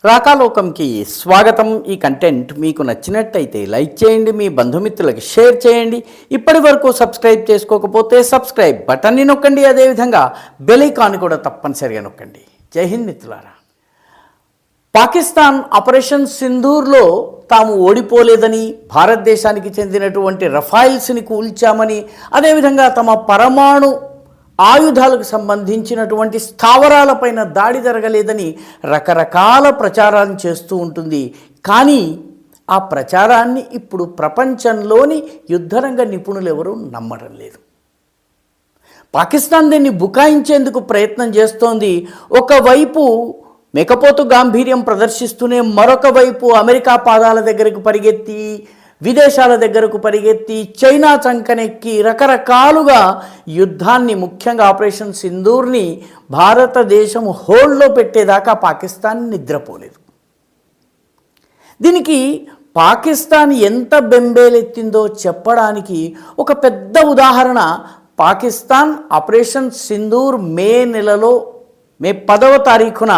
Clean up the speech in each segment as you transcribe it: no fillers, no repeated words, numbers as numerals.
రాకాలోకంకి స్వాగతం. ఈ కంటెంట్ మీకు నచ్చినట్టయితే లైక్ చేయండి, మీ బంధుమిత్రులకి షేర్ చేయండి. ఇప్పటి వరకు సబ్స్క్రైబ్ చేసుకోకపోతే సబ్స్క్రైబ్ బటన్ని నొక్కండి. అదేవిధంగా బెల్ ఐకాన్ కూడా తప్పనిసరిగా నొక్కండి. జై హింద్ మిత్రులారా. పాకిస్తాన్ ఆపరేషన్ సింధూర్లో తాము ఓడిపోలేదని, భారతదేశానికి చెందినటువంటి రఫైల్స్ని కూల్చామని, అదేవిధంగా తమ పరమాణు ఆయుధాలకు సంబంధించినటువంటి స్థావరాలపైన దాడి జరగలేదని రకరకాల ప్రచారాన్ని చేస్తూ ఉంటుంది. కానీ ఆ ప్రచారాన్ని ఇప్పుడు ప్రపంచంలోని యుద్ధరంగ నిపుణులు ఎవరూ నమ్మడం లేదు. పాకిస్తాన్ దీన్ని బుకాయించేందుకు ప్రయత్నం చేస్తోంది. ఒకవైపు మేకపోతు గాంభీర్యం ప్రదర్శిస్తూనే మరొక వైపు అమెరికా పాదాల దగ్గరకు పరిగెత్తి, విదేశాల దగ్గరకు పరిగెత్తి, చైనా చంకనెక్కి రకరకాలుగా యుద్ధాన్ని, ముఖ్యంగా ఆపరేషన్ సింధూర్ని భారతదేశం హోల్డ్లో పెట్టేదాకా పాకిస్తాన్ నిద్రపోలేదు. దీనికి పాకిస్తాన్ ఎంత బెంబేలెత్తిందో చెప్పడానికి ఒక పెద్ద ఉదాహరణ పాకిస్తాన్ ఆపరేషన్ సింధూర్ మే 10వ తారీఖున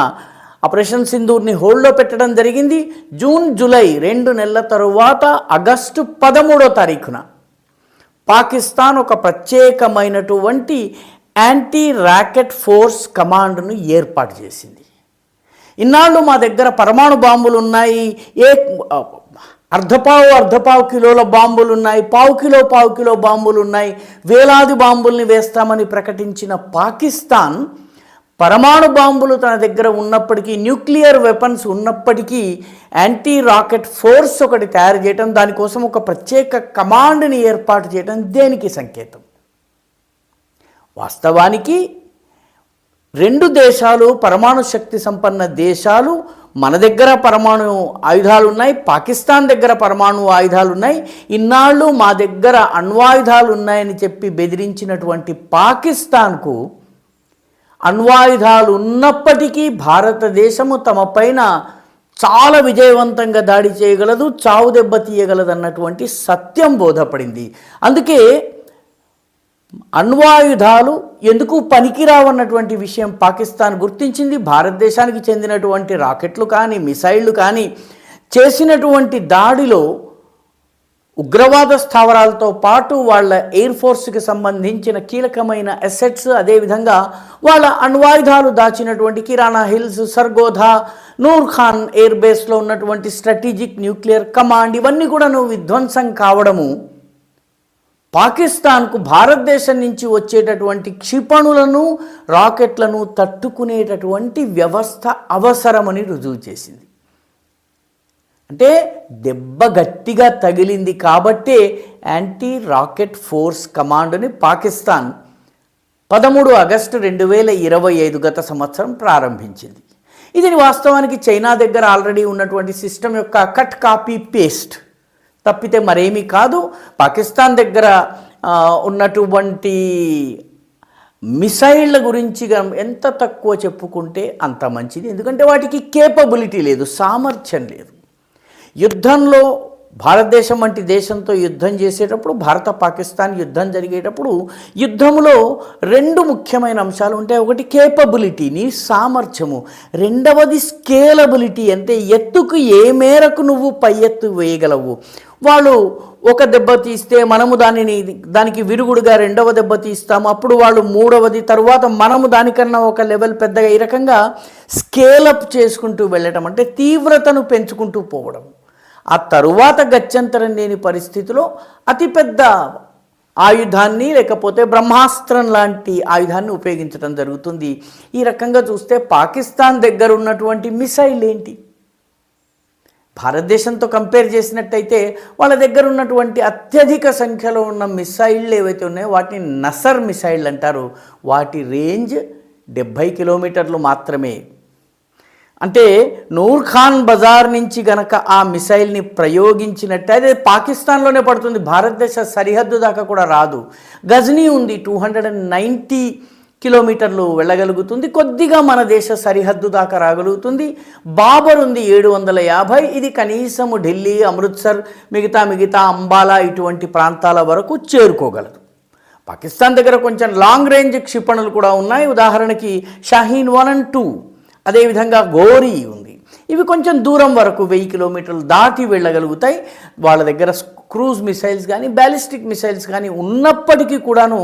ఆపరేషన్ సింధూర్ని హోల్డ్లో పెట్టడం జరిగింది. జూన్, జూలై 2 నెలల తరువాత ఆగస్టు 13వ తారీఖున పాకిస్తాన్ ఒక ప్రత్యేకమైనటువంటి యాంటీ ర్యాకెట్ ఫోర్స్ కమాండ్ను ఏర్పాటు చేసింది. ఇన్నాళ్ళు మా దగ్గర పరమాణు బాంబులు ఉన్నాయి, అర్ధపావు కిలోల బాంబులు ఉన్నాయి, పావు కిలో బాంబులు ఉన్నాయి, వేలాది బాంబుల్ని వేస్తామని ప్రకటించిన పాకిస్తాన్ పరమాణు బాంబులు తన దగ్గర ఉన్నప్పటికీ, న్యూక్లియర్ వెపన్స్ ఉన్నప్పటికీ యాంటీ రాకెట్ ఫోర్స్ ఒకటి తయారు చేయటం, దానికోసం ఒక ప్రత్యేక కమాండ్ని ఏర్పాటు చేయటం దేనికి సంకేతం? వాస్తవానికి 2 దేశాలు పరమాణు శక్తి సంపన్న దేశాలు. మన దగ్గర పరమాణు ఆయుధాలు ఉన్నాయి, పాకిస్తాన్ దగ్గర పరమాణు ఆయుధాలు ఉన్నాయి. ఇన్నాళ్ళు మా దగ్గర అణ్వాయుధాలు ఉన్నాయని చెప్పి బెదిరించినటువంటి పాకిస్తాన్కు అణ్వాయుధాలు ఉన్నప్పటికీ భారతదేశము తమ పైన చాలా విజయవంతంగా దాడి చేయగలదు, చావు దెబ్బ తీయగలదు అన్నటువంటి సత్యం బోధపడింది. అందుకే అణ్వాయుధాలు ఎందుకు పనికిరావన్నటువంటి విషయం పాకిస్తాన్ గుర్తించింది. భారతదేశానికి చెందినటువంటి రాకెట్లు కానీ, మిసైళ్లు కానీ చేసినటువంటి దాడిలో ఉగ్రవాద స్థావరాలతో పాటు వాళ్ళ ఎయిర్ ఫోర్స్కి సంబంధించిన కీలకమైన అసెట్స్, అదేవిధంగా వాళ్ళ అణ్వాయుధాలు దాచినటువంటి కిరాణా హిల్స్, సర్గోధా, నూర్ ఖాన్ ఎయిర్ బేస్లో ఉన్నటువంటి స్ట్రాటజిక్ న్యూక్లియర్ కమాండ్, ఇవన్నీ కూడా విధ్వంసం కావడము పాకిస్తాన్కు భారతదేశం నుంచి వచ్చేటటువంటి క్షిపణులను, రాకెట్లను తట్టుకునేటటువంటి వ్యవస్థ అవసరమని రుజువు చేసింది. అంటే దెబ్బ గట్టిగా తగిలింది కాబట్టే యాంటీ రాకెట్ ఫోర్స్ కమాండ్ని పాకిస్తాన్ 13 ఆగస్టు 2025 గత సంవత్సరం ప్రారంభించింది. ఇది వాస్తవానికి చైనా దగ్గర ఆల్రెడీ ఉన్నటువంటి సిస్టమ్ యొక్క కట్ కాపీ పేస్ట్ తప్పితే మరేమీ కాదు. పాకిస్తాన్ దగ్గర ఉన్నటువంటి మిసైళ్ళ గురించి ఎంత తక్కువ చెప్పుకుంటే అంత మంచిది. ఎందుకంటే వాటికి కేపబిలిటీ లేదు, సామర్థ్యం లేదు. యుద్ధంలో భారతదేశం వంటి దేశంతో యుద్ధం చేసేటప్పుడు, భారత పాకిస్తాన్ యుద్ధం జరిగేటప్పుడు యుద్ధంలో 2 ముఖ్యమైన అంశాలు ఉంటాయి. ఒకటి కేపబిలిటీ, నీ సామర్థ్యము. రెండవది స్కేలబిలిటీ, అంటే ఎత్తుకు ఏ మేరకు నువ్వు పై ఎత్తు వేయగలవు. వాళ్ళు ఒక దెబ్బ తీస్తే మనము దానికి విరుగుడుగా 2వ దెబ్బ తీస్తాము, అప్పుడు వాళ్ళు 3వది, తరువాత మనము దానికన్నా ఒక లెవెల్ పెద్దగా, ఈ రకంగా స్కేలప్ చేసుకుంటూ వెళ్ళటం, అంటే తీవ్రతను పెంచుకుంటూ పోవడం. ఆ తరువాత గత్యంతరం లేని పరిస్థితిలో అతిపెద్ద ఆయుధాన్ని, లేకపోతే బ్రహ్మాస్త్రం లాంటి ఆయుధాన్ని ఉపయోగించడం జరుగుతుంది. ఈ రకంగా చూస్తే పాకిస్తాన్ దగ్గర ఉన్నటువంటి మిసైల్ ఏంటి? భారతదేశంతో కంపేర్ చేసినట్టయితే వాళ్ళ దగ్గర ఉన్నటువంటి అత్యధిక సంఖ్యలో ఉన్న మిసైళ్ళు ఏవైతే ఉన్నాయో వాటిని నసర్ మిసైళ్ళు అంటారు. వాటి రేంజ్ 70 కిలోమీటర్లు మాత్రమే. అంటే నూర్ ఖాన్ బజార్ నుంచి గనక ఆ మిసైల్ని ప్రయోగించినట్టయితే పాకిస్తాన్లోనే పడుతుంది, భారతదేశ సరిహద్దు దాకా కూడా రాదు. గజనీ ఉంది, 290 కిలోమీటర్లు వెళ్ళగలుగుతుంది, కొద్దిగా మన దేశ సరిహద్దు దాకా రాగలుగుతుంది. బాబర్ ఉంది 750, ఇది కనీసము ఢిల్లీ, అమృత్సర్, మిగతా అంబాలా ఇటువంటి ప్రాంతాల వరకు చేరుకోగలదు. పాకిస్తాన్ దగ్గర కొంచెం లాంగ్ రేంజ్ క్షిపణులు కూడా ఉన్నాయి. ఉదాహరణకి షాహీన్ 1 and 2, అదేవిధంగా గోరీ ఉంది. ఇవి కొంచెం దూరం వరకు 1000 కిలోమీటర్లు దాటి వెళ్ళగలుగుతాయి. వాళ్ళ దగ్గర క్రూజ్ మిసైల్స్ కానీ బ్యాలిస్టిక్ మిసైల్స్ కానీ ఉన్నప్పటికీ కూడాను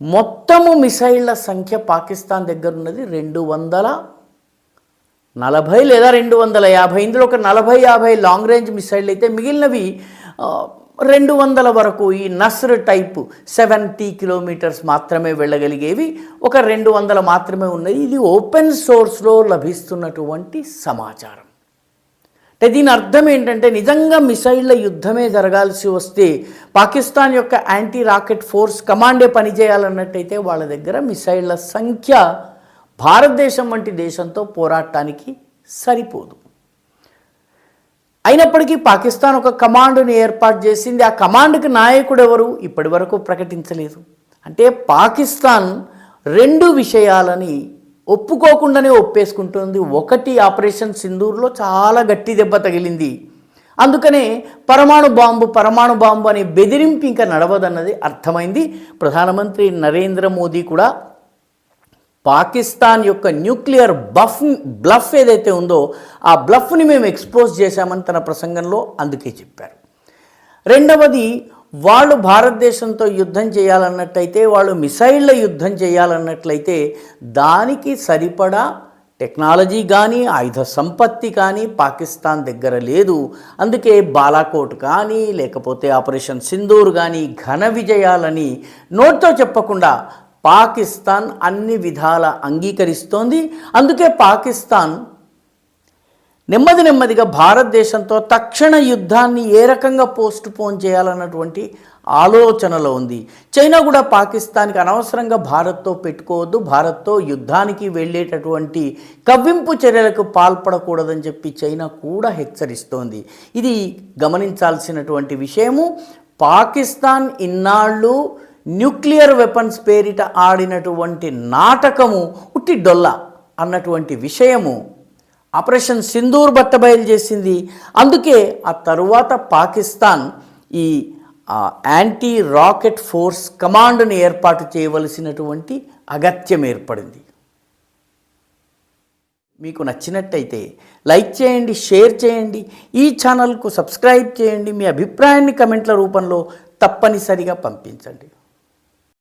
మొత్తము మిసైళ్ల సంఖ్య పాకిస్తాన్ దగ్గర ఉన్నది 240 లేదా 250. ఇందులో ఒక 40-50 లాంగ్ రేంజ్ మిసైళ్ళు అయితే మిగిలినవి 200 వరకు ఈ నస్ర్ టైప్ 70 కిలోమీటర్స్ మాత్రమే వెళ్ళగలిగేవి ఒక 200 మాత్రమే ఉన్నాయి. ఇది ఓపెన్ సోర్స్లో లభిస్తున్నటువంటి సమాచారం. అంటే దీని అర్థం ఏంటంటే నిజంగా మిసైళ్ల యుద్ధమే జరగాల్సి వస్తే పాకిస్తాన్ యొక్క యాంటీ రాకెట్ ఫోర్స్ కమాండే పనిచేయాలన్నట్టయితే వాళ్ళ దగ్గర మిసైళ్ల సంఖ్య భారతదేశం వంటి దేశంతో పోరాటానికి సరిపోదు. అయినప్పటికీ పాకిస్తాన్ ఒక కమాండ్ని ఏర్పాటు చేసింది. ఆ కమాండ్కి నాయకుడు ఎవరు ఇప్పటి వరకు ప్రకటించలేదు. అంటే పాకిస్తాన్ 2 విషయాలని ఒప్పుకోకుండానే ఒప్పేసుకుంటుంది. ఒకటి, ఆపరేషన్ సింధూర్లో చాలా గట్టి దెబ్బ తగిలింది, అందుకనే పరమాణు బాంబు అనే బెదిరింపు ఇంకా నడవదన్నది అర్థమైంది. ప్రధానమంత్రి నరేంద్ర మోదీ కూడా పాకిస్తాన్ యొక్క న్యూక్లియర్ బ్లఫ్ ఏదైతే ఉందో ఆ బ్లఫ్ని మేము ఎక్స్పోజ్ చేశామని తన ప్రసంగంలో అందుకే చెప్పారు. రెండవది, వాళ్ళు భారతదేశంతో యుద్ధం చేయాలన్నట్లయితే, వాళ్ళు మిసైళ్ల యుద్ధం చేయాలన్నట్లయితే దానికి సరిపడా టెక్నాలజీ కానీ ఆయుధ సంపత్తి కానీ పాకిస్తాన్ దగ్గర లేదు. అందుకే బాలాకోట్ కానీ లేకపోతే ఆపరేషన్ సింధూర్ కానీ ఘన విజయాలని నోట్తో చెప్పకుండా పాకిస్తాన్ అన్ని విధాల అంగీకరిస్తోంది. అందుకే పాకిస్తాన్ నెమ్మదిగా భారతదేశంతో తక్షణ యుద్ధాన్ని ఏ రకంగా పోస్ట్ పోన్ చేయాలన్నటువంటి ఆలోచనలో ఉంది. చైనా కూడా పాకిస్తాన్కి అనవసరంగా భారత్తో పెట్టుకోవద్దు, భారత్తో యుద్ధానికి వెళ్ళేటటువంటి కవ్వింపు చర్యలకు పాల్పడకూడదని చెప్పి చైనా కూడా హెచ్చరిస్తోంది. ఇది గమనించాల్సినటువంటి విషయము. పాకిస్తాన్ ఇన్నాళ్ళు న్యూక్లియర్ వెపన్స్ పేరిట ఆడినటువంటి నాటకము ఉట్టి డొల్ల అన్నటువంటి విషయము ఆపరేషన్ సింధూర్ బట్టబయలు చేసింది. అందుకే ఆ తరువాత పాకిస్తాన్ ఈ యాంటీ రాకెట్ ఫోర్స్ కమాండ్ని ఏర్పాటు చేయవలసినటువంటి అగత్యం ఏర్పడింది. మీకు నచ్చినట్టయితే లైక్ చేయండి, షేర్ చేయండి, ఈ ఛానల్కు సబ్స్క్రైబ్ చేయండి. మీ అభిప్రాయాన్ని కమెంట్ల రూపంలో తప్పనిసరిగా పంపించండి.